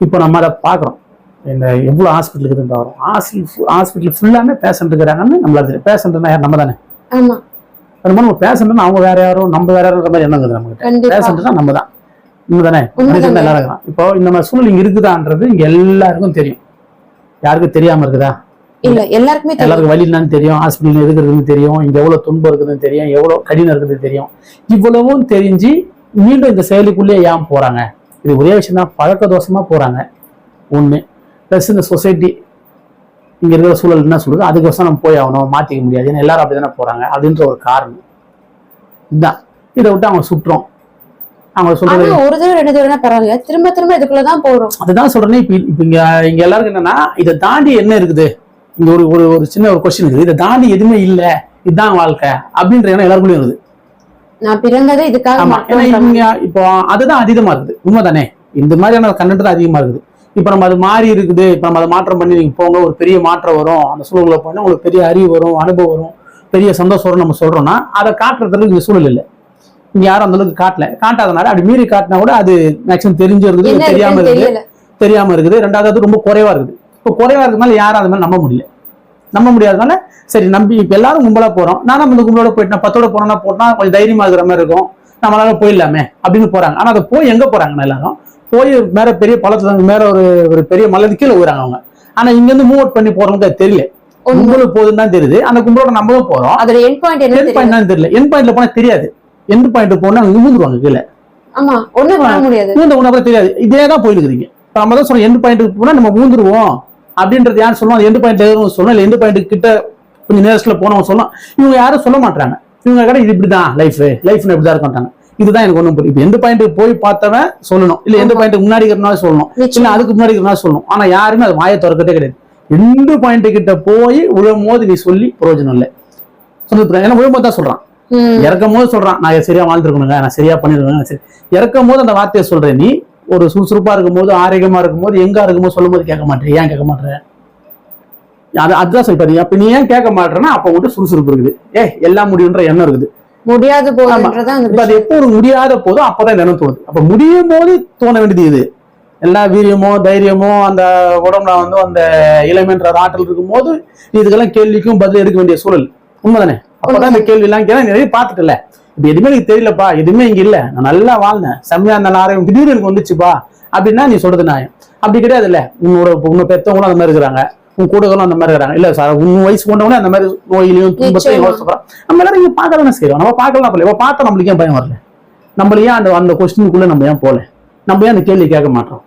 இப்போ நம்ம அதை பார்க்குறோம். இந்த எவ்வளோ ஹாஸ்பிட்டலுக்கு இருந்து வரும், ஹாஸ்பிட்டல் ஃபுல்லாமே பேஷண்ட் இருக்கிறாங்கன்னு நம்மள தெரியும். பேஷண்ட்னா யார்? நம்ம தானே. ஆமா. அது மாதிரி நம்ம பேஷண்ட்னா அவங்க வேற யாரும், நம்ம வேற யாரும் மாதிரி எண்ணம் இருக்குது நம்மகிட்ட. பேஷண்ட்னா நம்ம தான், நம்ம தானே. மனுஷன் எல்லாரும் இருக்கிறோம். இப்போ இந்த மாதிரி சூழ்நிலை இங்க இருக்குதான்றது இங்க எல்லாருக்கும் தெரியும். யாருக்கும் தெரியாம இருக்குதா? இல்ல, எல்லாருக்குமே எல்லாருக்கும் வலி என்னன்னு தெரியும், ஹாஸ்பிட்டல் இருக்குதுன்னு தெரியும், இங்க எவ்வளவு துன்பம் இருக்குதுன்னு தெரியும், எவ்வளவு கடினம் இருக்குதுன்னு தெரியும். இவ்வளவும் தெரிஞ்சு மீண்டும் இந்த செயலுக்குள்ளேயே ஏன் போறாங்க? இது ஒரே விஷயம் தான், பழக்க தோஷமா போறாங்க ஒண்ணு. பிளஸ் இந்த சொசைட்டி இங்க இருக்கிற சூழல் என்ன சொல்லுது, அதுக்கோசம் நம்ம போய் ஆகணும், மாத்திக்க முடியாது, ஏன்னா எல்லாரும் அப்படிதானே போறாங்க அப்படின்ற ஒரு காரணம் இதுதான். இதை விட்டு அவங்க சுற்றோம். அவங்க சொல்றது ஒரு தடவை 2 தடவை பரவாயில்ல, திரும்ப திரும்ப இதுக்குள்ளதான் போறோம். அதுதான் சொல்றேன். இப்ப இங்க எல்லாருக்கும் என்னன்னா, இதை தாண்டி என்ன இருக்குது, இங்க ஒரு சின்ன ஒரு கொஸ்டின் இருக்குது, இதை தாண்டி எதுவுமே இல்ல, இதுதான் வாழ்க்கை அப்படின்ற எண்ணம் எல்லாருக்குள்ளயும் இருக்குது. நான் பிறந்ததே இதுக்காக. ஏன்னா இப்போ அதுதான் அதிகமா இருக்குது. உண்மைதானே. இந்த மாதிரியான கண்டென்ட் தான் அதிகமா இருக்குது. இப்ப நம்ம அது மாறி இருக்குது, இப்ப நம்ம அதை மாற்றம் பண்ணி நீங்க போங்க, ஒரு பெரிய மாற்றம் வரும், அந்த சூழல்களை போனா உங்களுக்கு பெரிய அறிவு வரும், அனுபவம் வரும், பெரிய சந்தோஷம் வரும் நம்ம சொல்றோம்னா, அதை காட்டுறதுக்கு இந்த சூழல் இல்லை. இங்க யாரும் அந்த அளவுக்கு காட்டாதனால அப்படி மீறி காட்டினா கூட அது மேக்சிமம் தெரிஞ்சு இருக்குது, தெரியாம இருக்குது. ரெண்டாவது ரொம்ப குறைவா இருக்குது. இப்போ குறைவா இருக்கிறதுனால யாரும் அது மாதிரி நம்ப முடியாதனால சரி நம்பி இப்ப எல்லாரும் கும்பலா போறோம், நானும் அந்த கும்பலோட போயிட்டு 10ஓட போனோம்னா போட்டா கொஞ்சம் தைரியமா இருக்கிற மாதிரி இருக்கும், நம்மளால போயிடலாமே அப்படின்னு போறாங்க. ஆனா அதை போய் எங்க போறாங்கன்னா, எல்லாரும் போய் மேல பெரிய பழத்துல மேல ஒரு பெரிய மலைக்கு கீழே போறாங்க அவங்க. ஆனா இங்க இருந்து மூவ் அவுட் பண்ணி போறவங்க தெரியல, கும்பலுக்கு போகுதுன்னு தான் தெரியுது. அந்த கும்பலோட நம்மளும் போறோம், அதோட எண்ட் பாயிண்ட் என்ன தெரியல. எண்ட் பாயிண்ட்ல போனா தெரியாது, எண்ட் பாயிண்ட் போனா அங்க விழுந்துருவாங்க கீழே. ஆமா, ஒண்ணும் பண்ண முடியாது, ஒண்ணு தெரியாது. இதேதான் போயிருக்கிறீங்க. நம்ம தான் சொல்றோம், எண்ட் பாயிண்ட் போனா நம்ம விழுந்துருவோம் அப்படின்றது யாரும் சொல்லணும். எண்ட் பாயிண்ட் சொல்லணும், இல்லை எண்ட் பாயிண்ட் கிட்ட கொஞ்சம் நேரத்துல போனவங்க சொல்லலாம். இவங்க யாரும் சொல்ல மாட்டாங்க. இவங்க கடை இது இப்படிதான் லைஃப் இப்படிதான் இருக்காங்க. இதுதான் எனக்கு ஒண்ணும் புரியும். இப்ப எந்த பாயிண்ட் போய் பார்த்தவன் சொல்லணும், இல்ல எந்த பாயிண்ட் முன்னாடி இருக்கிறனால சொல்லணும், இல்ல அதுக்கு முன்னாடி இருக்கிறனால சொல்லணும். ஆனா யாருமே அது வாயை திறக்கட்டே கிடையாது. எந்த பாயிண்ட் கிட்ட போய் விழும் போது நீ சொல்லி பிரயோஜனம் இல்லை. சொல்லி ஏன்னா விழும்போது தான் சொல்றான், இறக்கும் போது சொல்றான் நான் சரியா வாழ்ந்துருக்கணுங்க, நான் சரியா பண்ணிருக்கேன். சரி, இறக்கும் போது அந்த வார்த்தையை சொல்றேன். நீ ஒரு சுறுசுறுப்பா இருக்கும் போது, ஆரோக்கியமா இருக்கும் போது, எங்க இருக்கும்போது சொல்லும் போது கேட்க மாட்டேன். ஏன் கேட்க மாட்டேன்? அதுதான் சொல்லிப்பாரு. அப்ப நீ ஏன் கேட்க மாட்டேன்னா, அப்ப மட்டும் சுறுசுறுப்பு இருக்குது, எல்லாம் முடியுன்ற எண்ணம் இருக்குது. முடியாத போது அது எப்போ ஒரு முடியாத போதும் அப்பதான் இந்த எண்ணம் தோணுது. அப்ப முடியும் போது தோண வேண்டியது இது. எல்லா வீரியமோ தைரியமோ அந்த உடம்புல அந்த இளமைன்ற ஆற்றல் இருக்கும் போது இதுக்கெல்லாம் கேள்விக்கும் பதில் எடுக்க வேண்டிய சூழல். உண்மைதானே. அப்பதான் இந்த கேள்வி எல்லாம் கேட்க நிறைய பார்த்துட்டுல. இப்ப எதுவுமே எனக்கு தெரியலப்பா, எதுவுமே இங்க இல்ல, நான் நல்லா வாழ்ந்தேன், செம்மையா அந்த ஆரோக்கியம் திடீர்னு எனக்கு வந்துச்சுப்பா அப்படின்னா நீ சொல்றது நியாயம். அப்படி கிடையாது இல்ல. உன்னோட பெத்தவங்களும் அந்த மாதிரி இருக்கிறாங்க, உன் கூடகளும் அந்த மாதிரி இருக்கிறாங்க. இல்ல சார், உன் வயசு கொண்டவனே அந்த மாதிரி நோயிலையும் துன்பத்தையும் சொல்றான். நம்ம எல்லாரும் இங்க பார்க்க தானே செய்யறோம். நம்ம பார்க்கலாம் போல. பார்த்தா நம்மளுக்கு ஏன் பயம் வரல? நம்மள ஏன் அந்த கொஸ்டினுக்குள்ள நம்ம ஏன் போல? நம்ம ஏன் அந்த கேள்வி கேட்க மாட்டோம்?